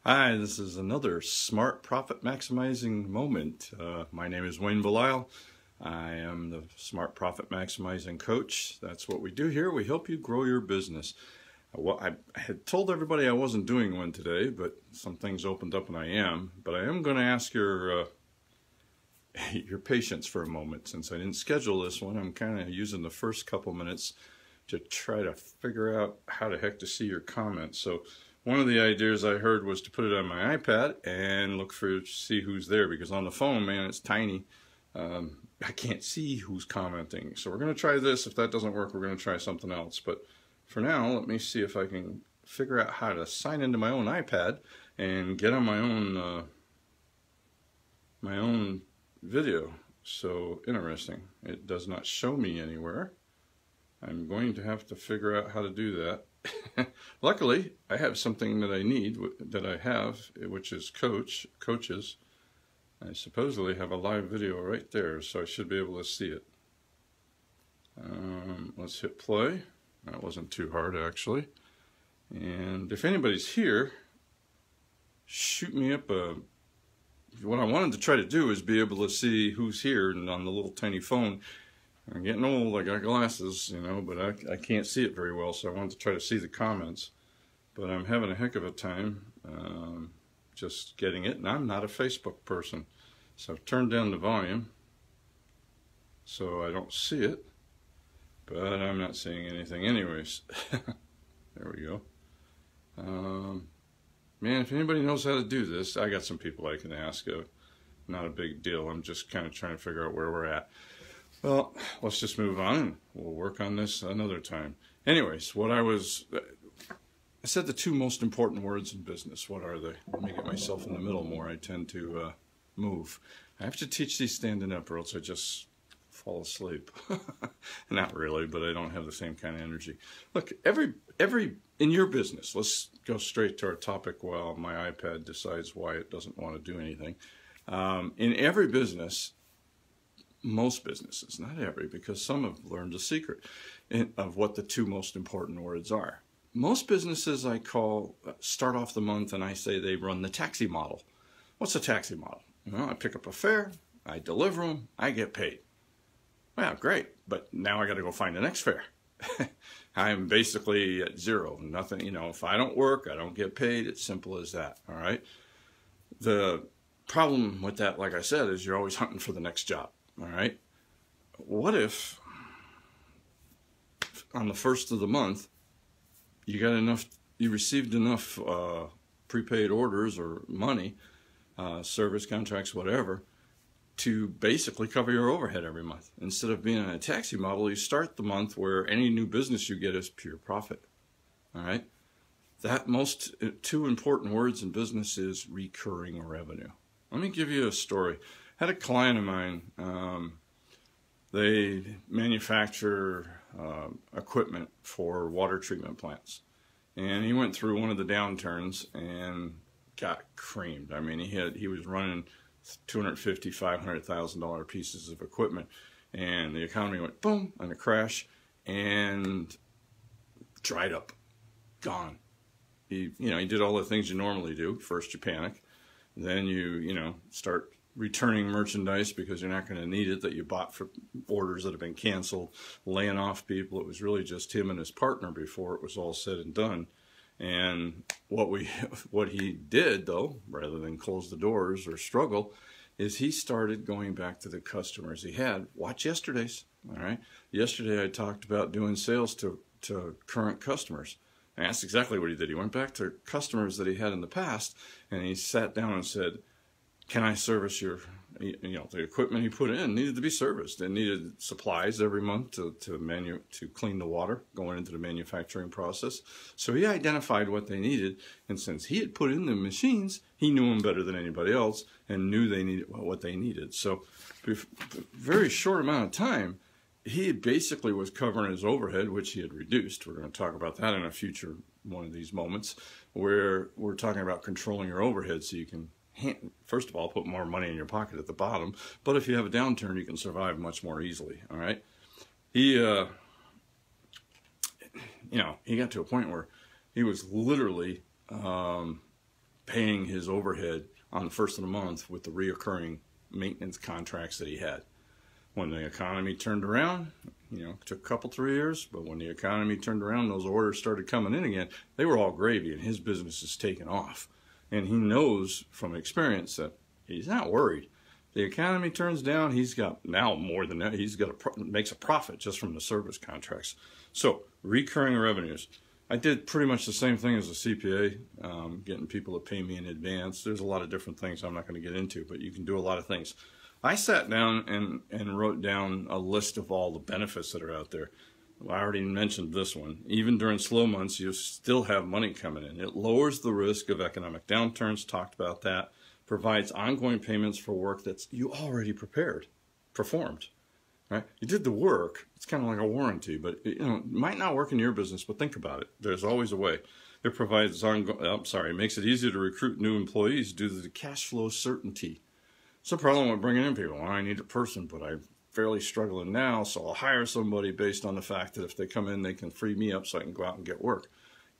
Hi, this is another Smart Profit Maximizing moment. My name is Wayne Belisle. I am the Smart Profit Maximizing Coach. That's what we do here. We help you grow your business. Well, I had told everybody I wasn't doing one today, but some things opened up and I am. But I am going to ask your patience for a moment. Since I didn't schedule this one, I'm kind of using the first couple minutes to try to figure out how the heck to see your comments. So one of the ideas I heard was to put it on my iPad and look for see who's there, because on the phone, man, it's tiny. I can't see who's commenting. So we're going to try this. If that doesn't work, we're going to try something else. But for now, let me see if I can figure out how to sign into my own iPad and get on my own video. So interesting. It does not show me anywhere. I'm going to have to figure out how to do that. Luckily, I have something that I need, that I have, which is Coaches. I supposedly have a live video right there, so I should be able to see it. Let's hit play. That wasn't too hard, actually. And if anybody's here, shoot me up a... What I wanted to try to do is be able to see who's here, and on the little tiny phone. I'm getting old, I got glasses, you know, but I can't see it very well, so I wanted to try to see the comments. But I'm having a heck of a time just getting it, and I'm not a Facebook person. So I've turned down the volume so I don't see it, but I'm not seeing anything anyways. There we go. Man, if anybody knows how to do this, I got some people I can ask. Not a big deal, I'm just kind of trying to figure out where we're at. Well, let's just move on and we'll work on this another time. Anyways, I said the two most important words in business. What are they? Let me get myself in the middle more. I tend to move. I have to teach these standing up or else I just fall asleep. Not really, but I don't have the same kind of energy. Look, in your business, let's go straight to our topic while my iPad decides why it doesn't want to do anything. In every business, most businesses, not every, because some have learned the secret of what the two most important words are. Most businesses I call start off the month and I say they run the taxi model. What's a taxi model? Well, I pick up a fare, I deliver them, I get paid. Well, great, but now I got to go find the next fare. I'm basically at zero, nothing, you know, if I don't work, I don't get paid. It's simple as that, all right? The problem with that, like I said, is you're always hunting for the next job. All right. What if on the first of the month you received enough prepaid orders or money, service contracts, whatever, to basically cover your overhead every month? Instead of being in a taxi model, you start the month where any new business you get is pure profit. All right. That two important words in business is recurring revenue. Let me give you a story. I had a client of mine, they manufacture equipment for water treatment plants. And he went through one of the downturns and got creamed. I mean, he was running $250,000, $500,000 pieces of equipment, and the economy went boom and a crash and dried up, gone. He did all the things you normally do. First you panic, then you start returning merchandise because you're not going to need it that you bought for orders that have been canceled, laying off people. It was really just him and his partner before it was all said and done. And what he did, though, rather than close the doors or struggle, is he started going back to the customers he had. Watch yesterday's, all right? Yesterday I talked about doing sales to current customers. And that's exactly what he did. He went back to customers that he had in the past, and he sat down and said, can I service the equipment he put in needed to be serviced. It needed supplies every month to clean the water going into the manufacturing process. So he identified what they needed, and since he had put in the machines, he knew them better than anybody else and knew they needed what they needed. So very short amount of time, he basically was covering his overhead, which he had reduced. We're going to talk about that in a future one of these moments, where we're talking about controlling your overhead so you can, first of all, put more money in your pocket at the bottom, but if you have a downturn, you can survive much more easily, all right? He got to a point where he was literally paying his overhead on the first of the month with the reoccurring maintenance contracts that he had. When the economy turned around, it took a couple, 3 years, but when the economy turned around, those orders started coming in again, they were all gravy, and his business is taking off. And he knows from experience that he's not worried. The economy turns down, he's got now more than that. Makes a profit just from the service contracts. So recurring revenues. I did pretty much the same thing as a CPA, getting people to pay me in advance. There's a lot of different things I'm not going to get into, but you can do a lot of things. I sat down and wrote down a list of all the benefits that are out there. I already mentioned this one. Even during slow months, you still have money coming in. It lowers the risk of economic downturns, talked about that. Provides ongoing payments for work that's you already performed. Right? You did the work. It's kind of like a warranty, but it might not work in your business, but think about it. There's always a way. It provides it makes it easier to recruit new employees due to the cash flow certainty. It's a problem with bringing in people. Well, I need a person, but I'm fairly struggling now, so I'll hire somebody based on the fact that if they come in, they can free me up so I can go out and get work.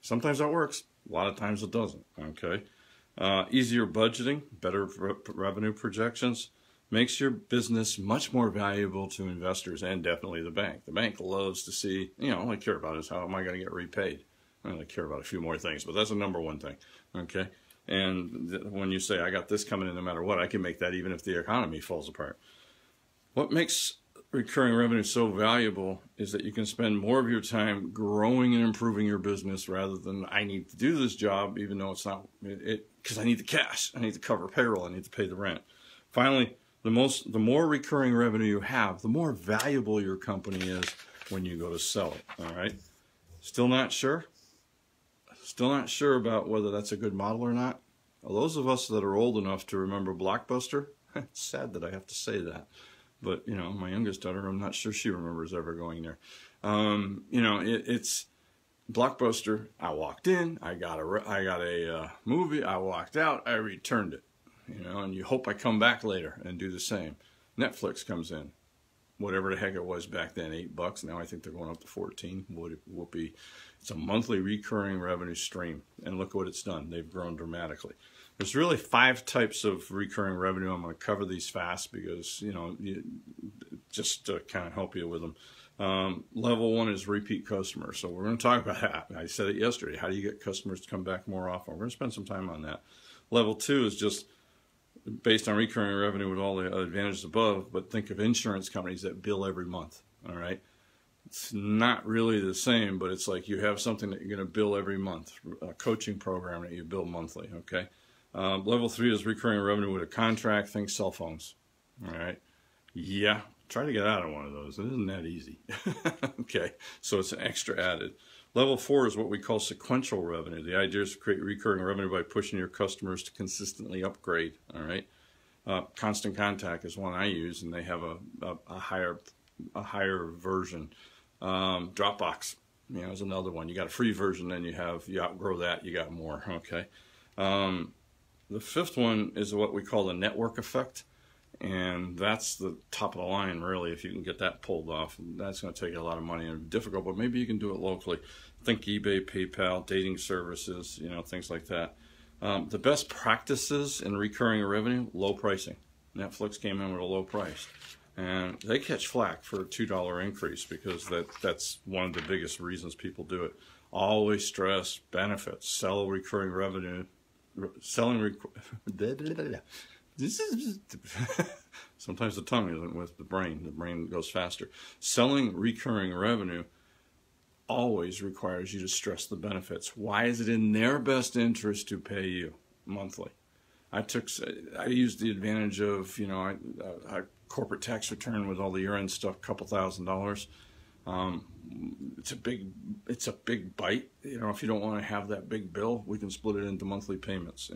Sometimes that works. A lot of times it doesn't. Okay. Easier budgeting, better revenue projections, makes your business much more valuable to investors and definitely the bank. The bank loves to see, all they care about is how am I going to get repaid. They care about a few more things, but that's the number one thing. Okay. And when you say, I got this coming in no matter what, I can make that even if the economy falls apart. What makes recurring revenue so valuable is that you can spend more of your time growing and improving your business rather than I need to do this job, even though it's not because I need the cash. I need to cover payroll. I need to pay the rent. Finally, the more recurring revenue you have, the more valuable your company is when you go to sell it. All right. Still not sure? Still not sure about whether that's a good model or not? Well, those of us that are old enough to remember Blockbuster, it's sad that I have to say that. But, my youngest daughter, I'm not sure she remembers ever going there. It's Blockbuster. I walked in, I got a movie, I walked out, I returned it. And you hope I come back later and do the same. Netflix comes in. Whatever the heck it was back then, $8. Now I think they're going up to 14. Whoopee. It's a monthly recurring revenue stream. And look what it's done. They've grown dramatically. There's really 5 types of recurring revenue. I'm going to cover these fast because, just to kind of help you with them. Level 1 is repeat customers. So we're going to talk about that. I said it yesterday. How do you get customers to come back more often? We're going to spend some time on that. Level 2 is just based on recurring revenue with all the advantages above, but think of insurance companies that bill every month. All right. It's not really the same, but it's like you have something that you're going to bill every month, a coaching program that you bill monthly. Okay. Level 3 is recurring revenue with a contract. Think cell phones. All right. Yeah. Try to get out of one of those. It isn't that easy. Okay. So it's an extra added. Level 4 is what we call sequential revenue. The idea is to create recurring revenue by pushing your customers to consistently upgrade. All right. Constant Contact is one I use, and they have a higher version. Dropbox, is another one. You got a free version, then you outgrow that, you got more. Okay. The 5th one is what we call the network effect. And that's the top of the line, really, if you can get that pulled off. That's going to take a lot of money and difficult, but maybe you can do it locally. Think eBay, PayPal, dating services, things like that. The best practices in recurring revenue, low pricing. Netflix came in with a low price. And they catch flack for a $2 increase because that's one of the biggest reasons people do it. Always stress benefits, sell recurring revenue, sometimes the tongue isn't with the brain goes faster. Selling recurring revenue always requires you to stress the benefits. Why is it in their best interest to pay you monthly? I used the advantage of a corporate tax return with all the year-end stuff, couple $1,000. It's a big bite. If you don't want to have that big bill, we can split it into monthly payments.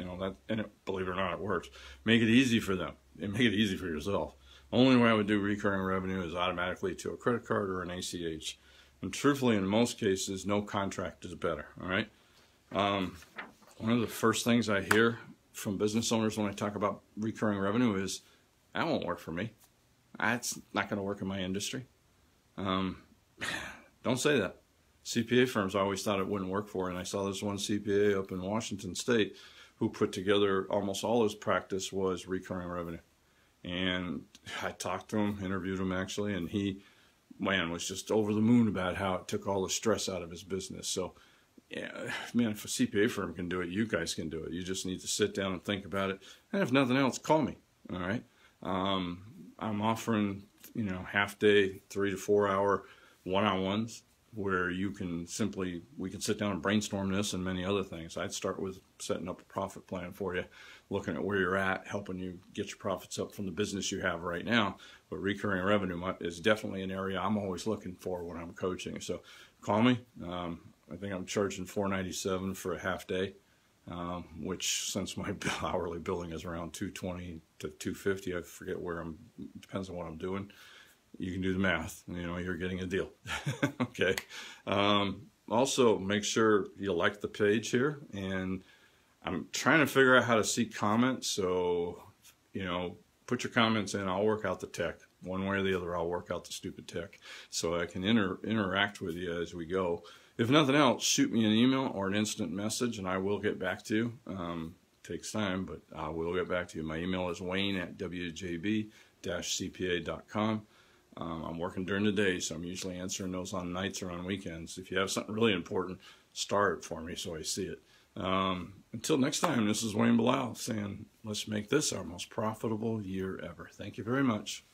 Believe it or not, it works. Make it easy for them and make it easy for yourself. Only way I would do recurring revenue is automatically to a credit card or an ACH. And truthfully, in most cases, no contract is better. All right. One of the first things I hear from business owners when I talk about recurring revenue is, that won't work for me. That's not going to work in my industry. Don't say that. CPA firms always thought it wouldn't work for, and I saw this one CPA up in Washington State who put together almost all his practice was recurring revenue. And I talked to him, interviewed him actually, and he, man, was just over the moon about how it took all the stress out of his business. So, yeah, man, if a CPA firm can do it, you guys can do it. You just need to sit down and think about it. And if nothing else, call me. All right. I'm offering, half day, 3 to 4 hour one-on-ones where we can sit down and brainstorm this and many other things. I'd start with setting up a profit plan for you, looking at where you're at, helping you get your profits up from the business you have right now. But recurring revenue is definitely an area I'm always looking for when I'm coaching. So call me. I think I'm charging $497 for a half day, which since my hourly billing is around $220 to $250, I forget depends on what I'm doing. You can do the math. You're getting a deal. Okay. Also, make sure you like the page here. And I'm trying to figure out how to see comments. So, put your comments in. I'll work out the tech. One way or the other, I'll work out the stupid tech. So I can interact with you as we go. If nothing else, shoot me an email or an instant message, and I will get back to you. Takes time, but I will get back to you. My email is wayne@wjb-cpa.com. I'm working during the day, so I'm usually answering those on nights or on weekends. If you have something really important, star it for me so I see it. Until next time, this is Wayne Bilal saying, let's make this our most profitable year ever. Thank you very much.